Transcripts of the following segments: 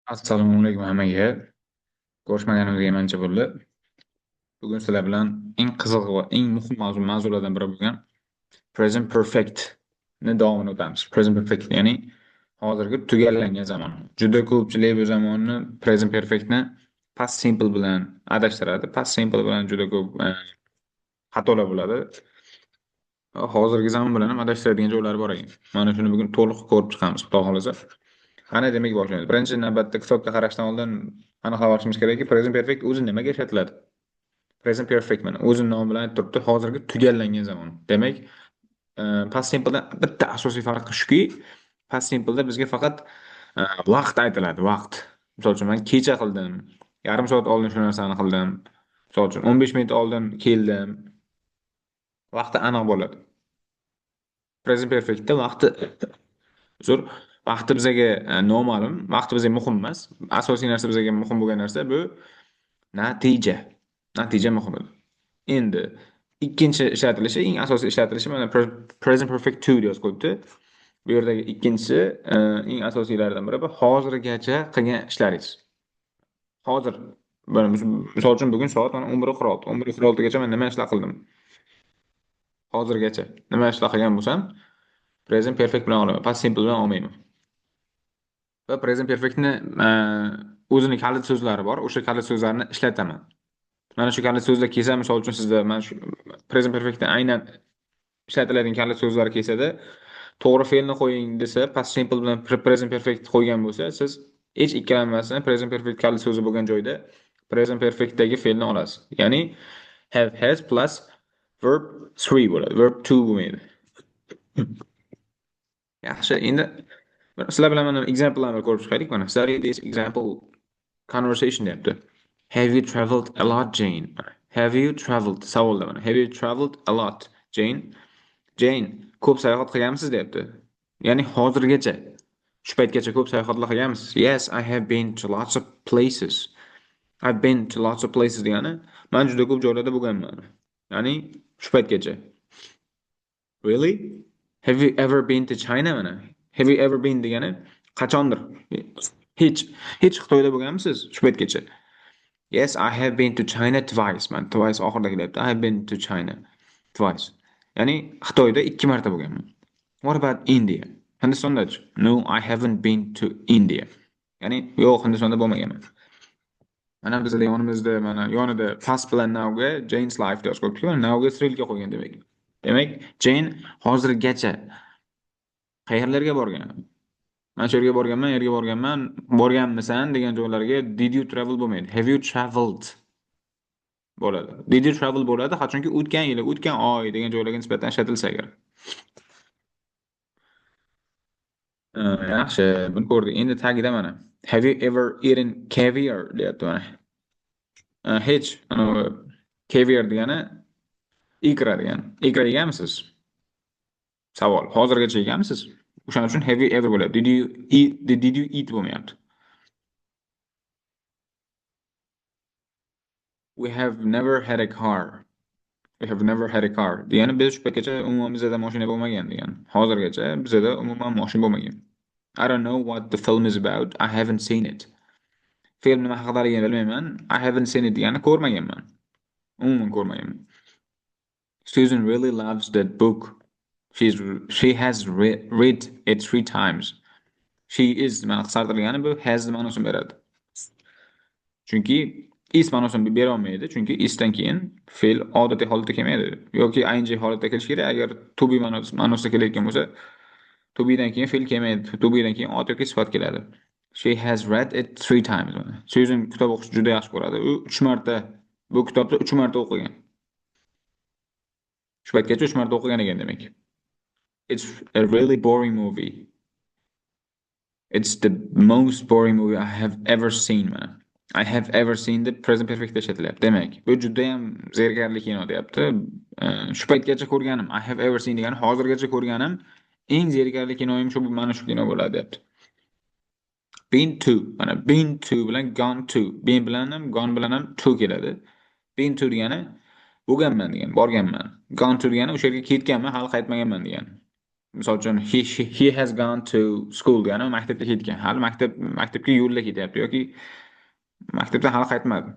Assalomu alaykum hammaga. Ko'rishmaganimizga ancha bo'ldi. Bugun sizlar bilan eng qiziq va eng muhim mavzulardan biri bo'lgan present perfect ni davomini o'tamiz. Present perfect ya'ni hozirgi tugallangan zamon. Juda ko'pchilik bu zamonni present perfectni past simple bilan adashtiradi. Past simple bilan juda ko'p xatolar bo'ladi. Hozirgi zamon bilan ham adashtiradigan joylari bor ekan. Mana shuni bugun to'liq ko'rib chiqamiz, xudo xohlasa. Qani demak boshlaymiz. Birinchi navbatda kitobga qarashdan oldin aniqlab olishimiz kerakki, present perfect o'zi nimaga ishlatiladi? Present perfect mana o'zini nomi bilan aytib turibdi, hozirgi tugallangan zamon. Demak, past simpledan bitta asosiy farqi shuki, past simpleda bizga faqat vaqt aytiladi, vaqt. Misol uchun men kecha qildim, yarim soat oldin shu narsani qildim. Misol uchun 15 minut oldin keldim. Vaqti aniq bo'ladi. Present perfectda vaqti zo'r. Vaqti bizaga noma'lum, vaqti bizga muhim emas. Asosiy narsa bizga muhim bo'lgan narsa bu natija. Natija muhim edi. Endi ikkinchi ishlatilishi, eng asosiy ishlatilishi mana present perfect to deb yozib qo'yibdi. Bu yerdagi ikkinchisi eng asosiylaridan biri bu hozirgacha qilgan ishlaringiz. Hozir misol uchun bugun soat mana 11:46. 11:46 gacha men nima ishlar qildim? Hozirgacha nima ishlar qilgan bo'lsam, present perfect bilan olaman, past simple bilan olmayman. Va present perfectni o'zining kalit so'zlari bor. O'sha kalit so'zlarni ishlataman. Mana shu kalit so'zlar kelsa, misol uchun sizda mana shu present perfectda aynan ishlatiladigan kalit so'zlar kelsa-da, to'g'ri fe'lni qo'ying desa, past simple bilan present perfect qo'ygan bo'lsa, siz hech ikkilanmasdan present perfect kalit so'zi bo'lgan joyda present perfectdagi fe'lni olasiz. Ya'ni have has plus verb 3 bo'ladi. Verb 2 bo'lmaydi. Yaxshi, endi sizlar bilan mana example'larni ko'rib chiqaylik. Mana study this example conversation deyapti. Have you traveled a lot, Jane? Have you traveled? Savolda mana. Have you traveled a lot, Jane? Jane, ko'p sayohat qilganmisiz deyapti. Ya'ni hozirgacha shu paytgacha ko'p sayohatlar qilganmisiz? Yes, I have been to lots of places. I've been to lots of places degani, men juda ko'p joylarda bo'lganman. Ya'ni shu paytgacha. Really? Have you ever been to China mana? Have you ever been degani qachondir. Hech Xitoyda bo'lganmisiz shu paytgacha? Yes, I have been to China twice. Man, twice oxirida kelyapti. I have been to China twice. Ya'ni Xitoyda 2 marta bo'lganman. What about India? Hindistondachi? No, I haven't been to India. Ya'ni yo'q, Hindistonda bo'lmaganman. Mana bizda yonimizda mana yonida past bilan nowga Jane's life deb yozib qo'yibdi. Nowga strilga qo'ygan demak. Demak, Jane hozirgacha qayerlarga borgan? Men shu yerga borganman, yerga borganman, borganmisan degan joylarga did you travel bo'lmaydi. Have you traveled bo'ladi. Did you travel bo'ladi, chunki o'tgan yili, o'tgan oy degan joylarga nisbatan ishlatilsa agar. Yaxshi, buni ko'rdik. Endi tagida mana. Have you ever eaten caviar deyapti mana. Hech caviar degani ikra degani. Ikra yeganmisiz? Savol. Hozirgacha yeganmisiz? O'shaning uchun have you ever bo'ladi. Did you eat bo'lmayapti. We have never had a car. We have never had a car. Degani biz shu paytgacha umuman bizda mashina bo'lmagan degani. Hozirgacha bizda umuman mashina bo'lmagan. I don't know what the film is about. I haven't seen it. Film nima haqidaligi bilmayman. I haven't seen it degani ko'rmaganman. Umuman ko'rmaganman. Susan really loves that book. She has read it 3 times. She is mana qisqartirilgani bu has ma'nosini beradi. Chunki is ma'nosini bera olmaydi, chunki isdan keyin fe'l odatiy holatda kelmaydi yoki ing holatda kelishi kerak. Agar to be ma'nosida kelayotgan bo'lsa, to be'dan keyin fe'l kelmaydi. To be'dan keyin ot yoki sifat keladi. She has read it 3 times. Susan kitob o'qishni juda yaxshi ko'radi. U 3 marta bu kitobni 3 marta o'qigan. Shu paytgacha 3 marta o'qigan ekan demak. It's a really boring movie. It's the most boring movie I have ever seen, man. I have ever seen the present perfect ishlatilyapti. Demak, bu juda ham zerikarli kino deyapti. Shu paytgacha ko'rganim, I have ever seen degani hozirgacha ko'rganim eng zerikarli kinoyim shu mana shu kino bo'ladi deyapti. Been to, mana been to bilan gone to. Been bilan ham gone bilan ham to keladi. Been to degani bo'lganman degani, borganman. Gone to degani o'sha yerga ketganman, hali qaytmaganman degani. Misol uchun he has gone to school degani maktabga ketgan. Hali maktabga yo'lda ketyapti yoki maktabdan hali qaytmadi.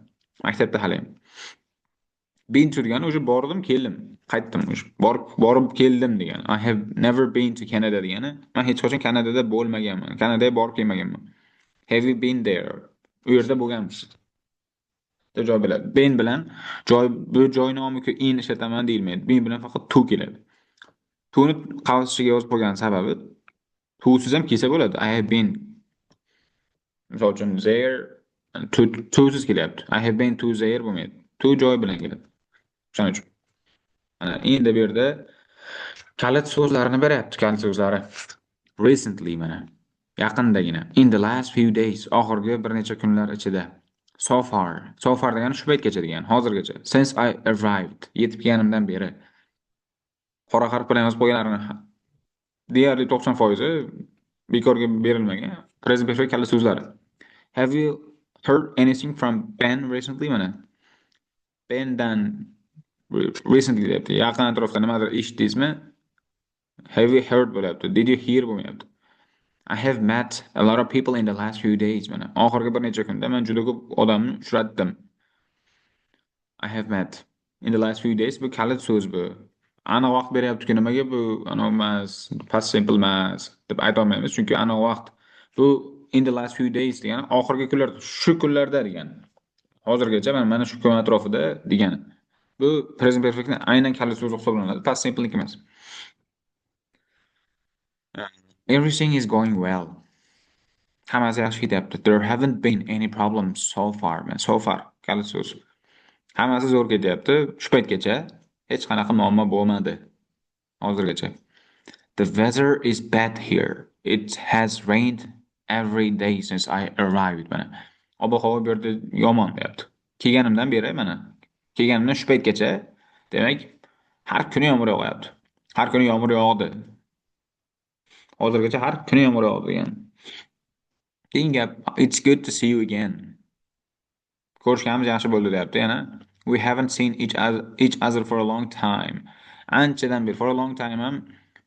Maktabda hali. Been to degani o'sha bordim, keldim, qaytdim o'sha. Borib keldim degani. I have never been to Canada degani. Men hech qachon Kanadada bo'lmaganman. Kanadaga borib kelmaganman. Have you been there? U yerda bo'lganmisiz? Deb javob beradi. Been bilan bu joy nomiga in ishlataman deyilmaydi. Been bilan faqat to keladi. To'ni qavsishiga yozib qo'ygan sababi to'siz ham kelsa bo'ladi. I have been. Misol uchun there to'siz kelyapti. I have been to there bo'lmaydi. To joy bilan keladi. Shuning uchun. Mana endi bu yerda kalit so'zlarini beryapti, kalit so'zlari. Recently mana. Yaqindagina. In the last few days, oxirgi bir necha kunlar ichida. So far. So far degani shu paytgacha degani, hozirgacha. Since I arrived. Yetib kelganimdan beri. Qora harf bilan yozib qo'yganlarini deyarli 90% bekorga berilmagan. Present perfect kalit so'zlari. Have you heard anything from Ben recently mana? Bendan recently deyapti. Yaqin atrofda nimadir eshitdingizmi? Have you heard bo'lyapti. Did you hear bo'lmayapti. I have met a lot of people in the last few days mana. Oxirgi bir necha kunda men juda ko'p odamni uchratdim. I have met in the last few days bu kalit so'z bu. Aniq vaqt beryapti-ku nimaga bu anav emas, past simple emas deb ayta olmaymiz chunki aniq vaqt bu in the last few days degani oxirgi kunlar, shu kunlarda degani. Hozirgacha mana shu kun atrofida degani. Bu present perfectni aynan kalit so'z hisoblanadi, past simple emas. Everything is going well. Hammasi yaxshi ketyapti. There haven't been any problems so far. So far kalit so'z. Hammasi zo'r ketyapti. Shu paytgacha hech qanaqa muammo bo'lmadi. Hozirgacha. The weather is bad here. It has rained every day since I arrived. Mana. Ob-havo bu yerda yomon deyapti. Kelganimdan beri mana. Kelganimdan shu paytgacha, demak, har kuni yomg'ir yog'yapti. Har kuni yomg'ir yog'di. Hozirgacha har kuni yomg'ir yog'di degan. Keyin gap, it's good to see you again. Ko'rishganimiz yaxshi bo'ldi deyapti yana. We haven't seen each other for a long time. Anchadan beri, for a long time ham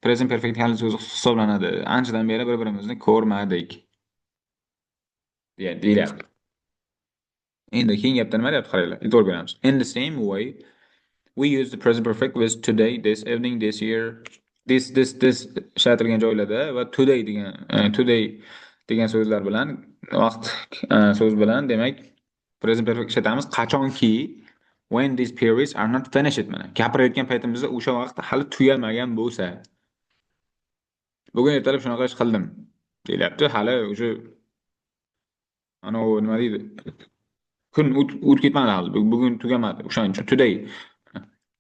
present perfect kalit so'zi hisoblanadi. Anchadan beri bir-birimizni ko'rmadik. Deyapti. Endi keyin gapda nima deyapti qaranglar. E'tibor beramiz. In the same way, we use the present perfect with today, this evening, this year, this ishlatilgan joylarda va today degan so'zlar bilan vaqt so'z bilan demak present perfect ishlatamiz qachonki when these periods are not finished mana. Gapirayotgan paytimizda o'sha vaqt hali tugamagan bo'lsa. Bugun ertalab shunaqa ish qildim deyapti. Hali o'sha nima deydi? Kun o'tib ketmadi hali. Bugun tugamadi. O'shaning uchun today.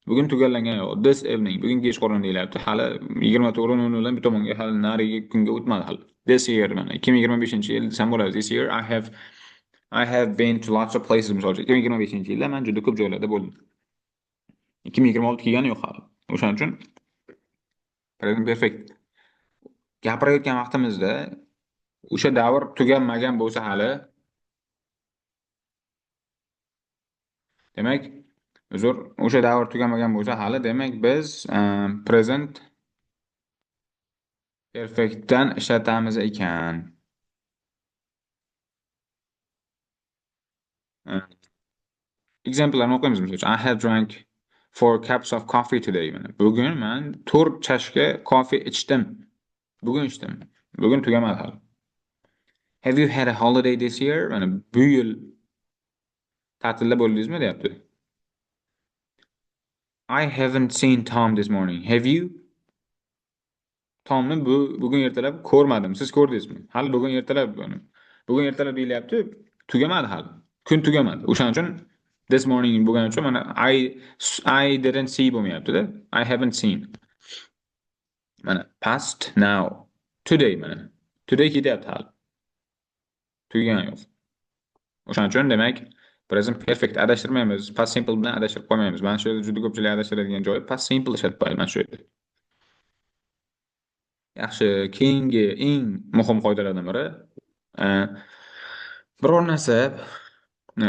Bugun tugallangan yo'q. This evening. Bugun kechqurun deyapti. Hali 24:00 dan bir tomonga hali narigi kunga o'tmadi hali. This year mana 2025-yil desam bo'ladi. This year I have been to lots of places. Misol uchun 2025-yilda men juda ko'p joylarda bo'ldim. 2026 kelgani yo'q hali. O'shaning uchun present perfect. Gapirayotgan vaqtimizda o'sha davr tuganmagan bo'lsa hali demak uzr, o'sha davr tugamagan bo'lsa hali demak biz present perfectdan ishlatamiz ekan. Example'larni o'qiymiz. Misol I have drank 4 cups of coffee today. Bugun men 4 chashka kofe ichdim. Bugun ichdim. Bugun tugamadi hali. Have you had a holiday this year? Mana bu yil ta'tilda bo'ldingizmi deyapti. I haven't seen Tom this morning. Have you? Tomni bugun ertalab ko'rmadim. Siz ko'rdingizmi? Hali bugun ertalab deyilyapti. Tugamadi hali. Kun tugamadi. O'shaning uchun this morning bo'lgani uchun mana I didn't see bo'lmayapti-da. I haven't seen. Mana past now. Today mana. Today ketyapti hali. Tugani yo'q. O'shaning uchun demak present perfect adashtirmaymiz. Past simple bilan adashtirib qo'ymaymiz. Mana shu yerda juda ko'pchilik adashtiradigan joyi past simple ishlatib qo'yman shu yerda. Yaxshi, keyingi eng muhim qoidalardan biri biror narsa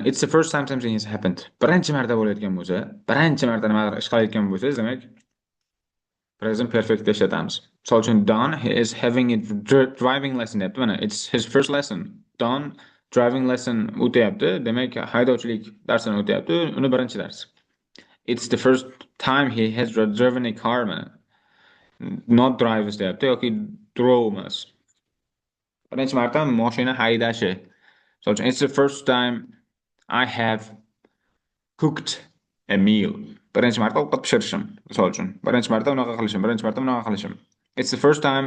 it's the first time something has happened. Birinchi marta bo'layotgan bo'lsa, birinchi marta nimadir ish qilayotgan bo'lsangiz, demak Present perfectda ishlatamiz. Misol uchun Don is having a driving lesson deyapti. Mana it's his first lesson. Don driving lesson o'tyapti. Demak, haydovchilik darsini o'tyapti. Uni birinchi dars. It's the first time he has driven a car. Mana not drives deyapti yoki drove emas. Birinchi marta mashina haydashi. Misol uchun it's the first time I have cooked a meal. Birinchi marta ovqat pishirishim, misol uchun. Birinchi marta unaqa qilishim, birinchi marta bunaqa qilishim. It's the first time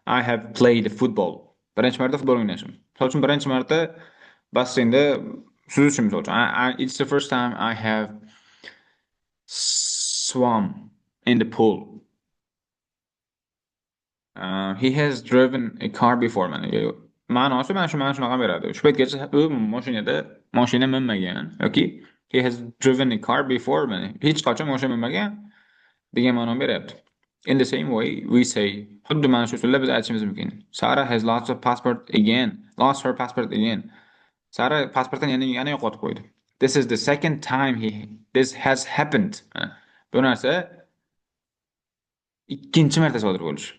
I have played football. Birinchi marta futbol o'ynashim. Misol uchun birinchi marta basseynda suzishim, misol uchun. It's the first time I have swum in the pool. He has driven a car before. Ma'nosi mana shunaqa beradi. Shu paytgacha u mashina minmagan yoki he has driven a car before. Hech qachon mashina minmagan degan ma'no beryapti. In the same way, we say xuddi mana shu usulda biz aytishimiz mumkin. Sarah has lost her passport again. Lost her passport again. Sarah pasportini yana yo'qotib qo'ydi. This is the second time this has happened. Bu narsa ikkinchi marta sodir bo'lishi.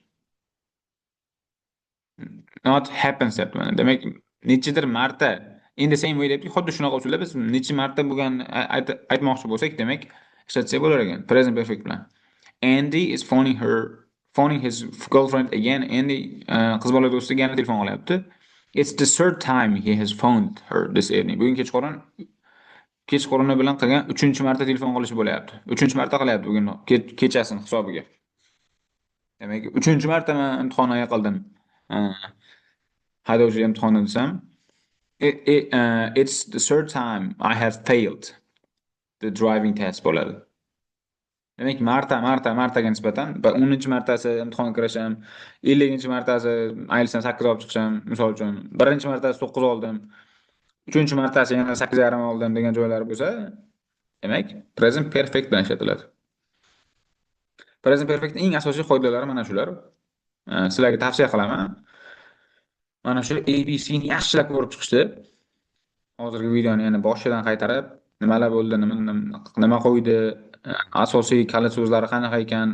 Not happens deyapti mana. Demak, nechidir marta in the same way deyapti. Xuddi shunaqa usulda biz necha marta bo'lgan aytmoqchi bo'lsak, demak, ishlatsak bo'lar ekan. Present perfect bilan. Andy is phoning his girlfriend again. Andy qiz bola do'stiga yana telefon qilyapti. It's the third time he has phoned her this evening. Bugun kechqurun bilan qilgan 3-marta telefon qilishi bo'lyapti. 3-marta qilyapti bugun kechasini hisobiga. Demak, 3-marta men imtihonni qildim. Haydovchilik imtihoni desam, it's the third time I have failed the driving test bo'ladi. Demak, martaga nisbatan 10-martasi imtihonga kirishim, 50-martasi IELTSdan 8 olib chiqishim, misol uchun, 1-martasi 9 oldim, 3-martasi yana 8,5 oldim degan joylar bo'lsa, demak, present perfect bilan ishlatiladi. Present perfect eng asosiy qoidalari mana shular. Sizlarga tavsiya qilaman. Mana shu ABC ni yaxshilab ko'rib chiqishdi. Hozirgi videoni yana boshidan qaytarib, nimalar bo'ldi, nima qo'ydi, asosiy kalit so'zlari qanaqa ekan,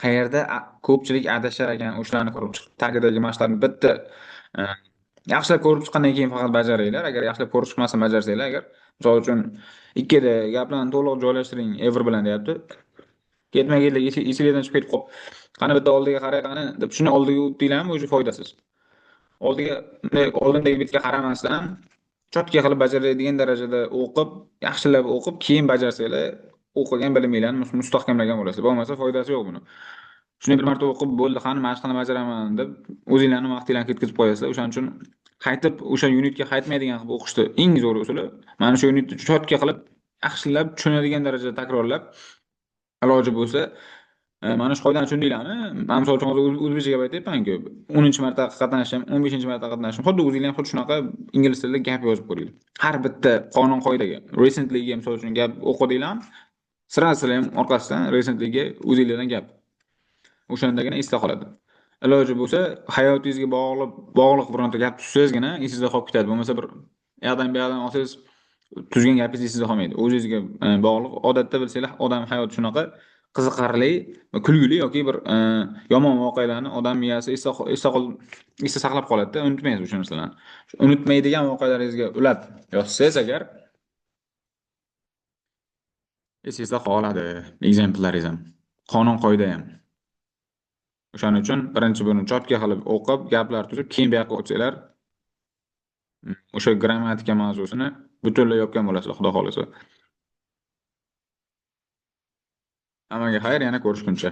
qayerda ko'pchilik adashar ekan, o'shalarni ko'rib chiqib, tagidagi mashqlarni bitta yaxshilab ko'rib chiqqandan keyin faqat bajaringlar. Agar yaxshilab ko'rib chiqmasdan bajarsanglar, agar misol uchun ikkida gaplarni to'liq joylashtiring, ever bilan deyapti. Ketma-ketlik esingizdan chiqib ketib qolib, qani bitta oldiga qaray, qani deb shuni oldiga o'tdinglarmi, o'sha foydasiz. Oldindagi bitga qaramasdan chotka qilib bajaradigan darajada o'qib, yaxshilab o'qib, keyin bajarsanglar, o'qigan biliminglarni mustahkamlagan bo'lasiz. Bo'lmasa foydasi yo'q buni. Shuni bir marta o'qib bo'ldi, qani mashqni bajaraman deb o'zingizlarni vaqtinglarni ketkazib qo'yasizlar. O'shaning uchun qaytib o'sha unitga qaytmaydigan qilib o'qishni eng zo'r usuli mana shu unitni chotka qilib, yaxshilab tushunadigan darajada takrorlab, iloji bo'lsa, mana shu qoidani tushundinglarmi? Men misol uchun hozir o'zbekcha gap aytyapman-ku. 10-marta qatnashim, 15-marta qatnashim. Xuddi o'zingizlar ham xuddi shunaqa ingliz tilida gap yozib ko'ringlar. Har bitta qonun qoidaga, recentlyga misol uchun gap o'qidinglarmi? Sirasida ham orqasidan recentlyga o'zingizlardan gap. O'shandagina esda qoladi. Iloji bo'lsa, hayotingizga bog'liq bironta gap tutsangizgina esingizda qolib ketadi. Bo'lmasa bir yoqdan bu yoqdan olsangiz, tuzgan gapingiz esingizda qolmaydi. O'zingizga bog'liq. Odatda bilsanglar, odam hayoti shunaqa qiziqarli va kulgili yoki bir yomon voqealarni odam miyasi esda saqlab qoladi-da, unutmaysiz o'sha narsalarni. Unutmaydigan voqealaringizga ulab yozsangiz agar esingizda qoladi. Ekzemplaringiz ham, qonun qoida ham. O'shaning uchun birinchi buni chotka qilib o'qib, gaplar tuzib, keyin bu yoqqa o'tsanglar, o'sha grammatika mavzusini butunlay yopgan bo'lasizlar, xudo xolisa. Hammaga xayr, yana ko'rishguncha.